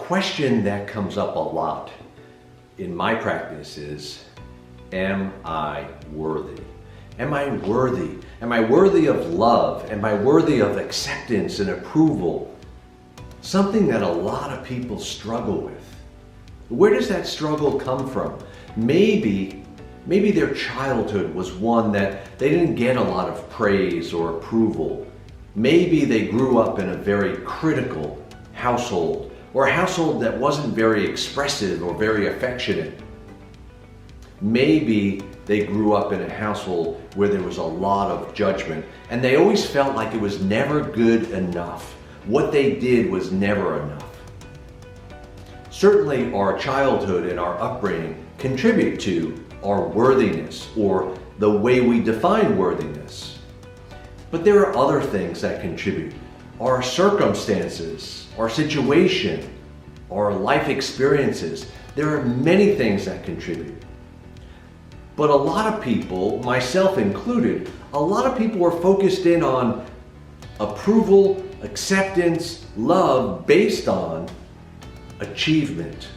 question that comes up a lot in my practice is, am I worthy? Am I worthy? Am I worthy of love? Am I worthy of acceptance and approval? Something that a lot of people struggle with. Where does that struggle come from? Maybe their childhood was one that they didn't get a lot of praise or approval. Maybe they grew up in a very critical household, or a household that wasn't very expressive or very affectionate. Maybe they grew up in a household where there was a lot of judgment, and they always felt like it was never good enough. What they did was never enough. Certainly our childhood and our upbringing contribute to our worthiness, or the way we define worthiness. But there are other things that contribute. Our circumstances, our situation, our life experiences. There are many things that contribute. But a lot of people, myself included, a lot of people are focused in on approval, acceptance, love based on achievement,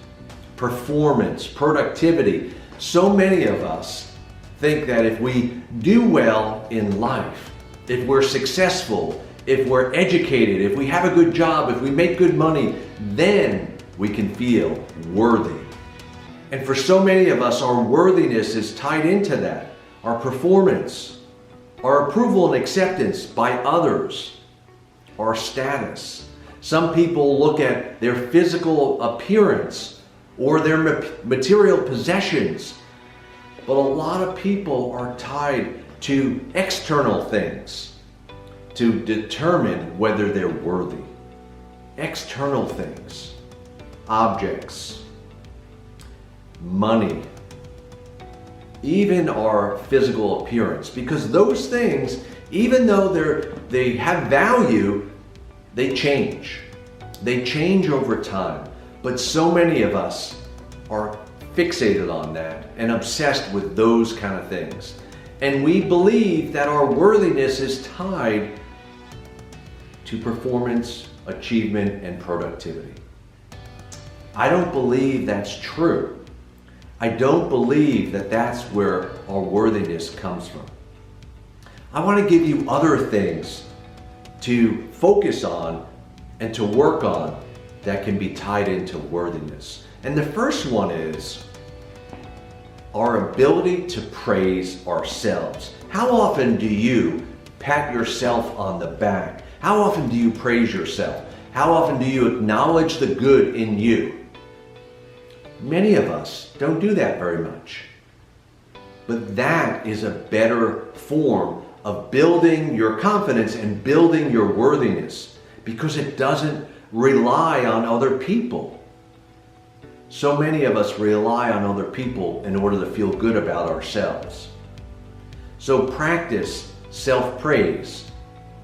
performance, productivity. So many of us think that if we do well in life, if we're successful, if we're educated, if we have a good job, if we make good money, then we can feel worthy. And for so many of us, our worthiness is tied into that. Our performance, our approval and acceptance by others, our status. Some people look at their physical appearance or their material possessions, but a lot of people are tied to external things to determine whether they're worthy. External things, objects, money, even our physical appearance, because those things, even though they have value, they change. They change over time. But so many of us are fixated on that and obsessed with those kind of things. And we believe that our worthiness is tied to performance, achievement, and productivity. I don't believe that's true. I don't believe that that's where our worthiness comes from. I want to give you other things to focus on and to work on that can be tied into worthiness. And the first one is our ability to praise ourselves. How often do you pat yourself on the back? How often do you praise yourself? How often do you acknowledge the good in you? Many of us don't do that very much. But that is a better form of building your confidence and building your worthiness, because it doesn't rely on other people. So many of us rely on other people in order to feel good about ourselves. So practice self-praise,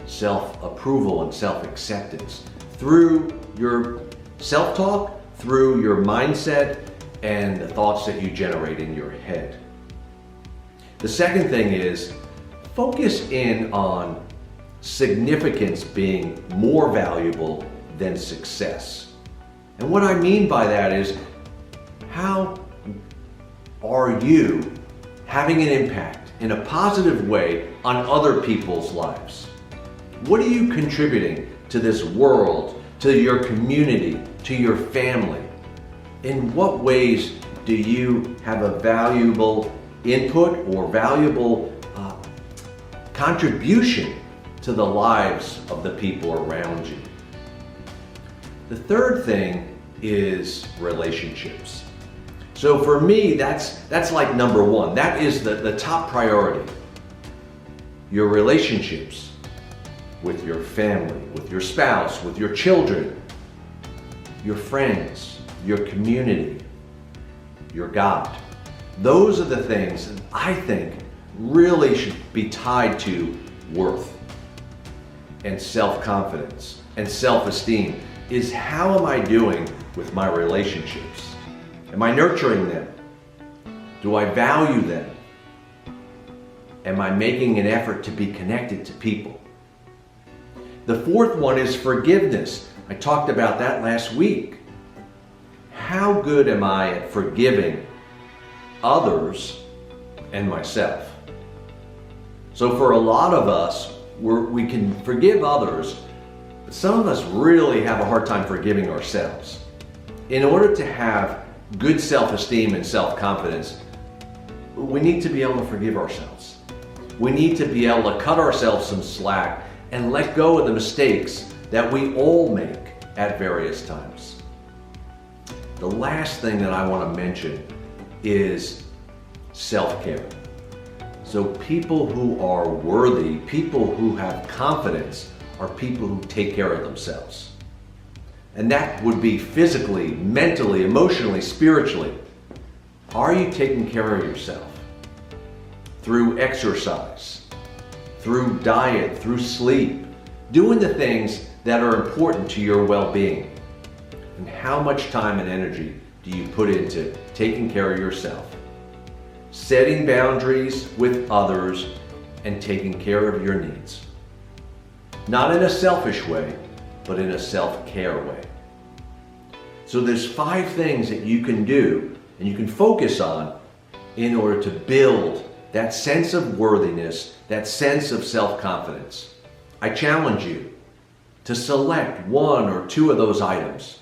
self-approval, and self-acceptance through your self-talk, through your mindset, and the thoughts that you generate in your head. The second thing is focus in on significance being more valuable than success. And what I mean by that is, how are you having an impact in a positive way on other people's lives? What are you contributing to this world, to your community, to your family? In what ways do you have a valuable input or valuable contribution to the lives of the people around you? The third thing is relationships. So for me, that's like number one. That is the top priority. Your relationships with your family, with your spouse, with your children, your friends, your community, your God. Those are the things that I think really should be tied to worth and self-confidence and self-esteem. Is how am I doing with my relationships? Am I nurturing them? Do I value them? Am I making an effort to be connected to people? The fourth one is forgiveness. I talked about that last week. how good am I at forgiving others and myself? So for a lot of us, we can forgive others, but some of us really have a hard time forgiving ourselves. In order to have good self-esteem and self-confidence, we need to be able to forgive ourselves. We need to be able to cut ourselves some slack and let go of the mistakes that we all make at various times. The last thing that I want to mention is self-care. So people who are worthy, people who have confidence, are people who take care of themselves. And that would be physically, mentally, emotionally, spiritually. Are you taking care of yourself? Through exercise, through diet, through sleep, doing the things that are important to your well-being. And how much time and energy do you put into taking care of yourself? Setting boundaries with others and taking care of your needs. Not in a selfish way, but in a self-care way. So there's 5 things that you can do and you can focus on in order to build that sense of worthiness, that sense of self-confidence. I challenge you to select 1 or 2 of those items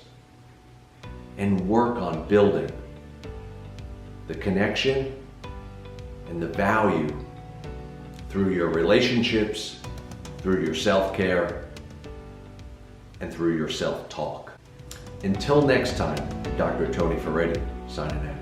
and work on building the connection and the value through your relationships, through your self-care, and through your self-talk. Until next time, Dr. Tony Ferretti, signing out.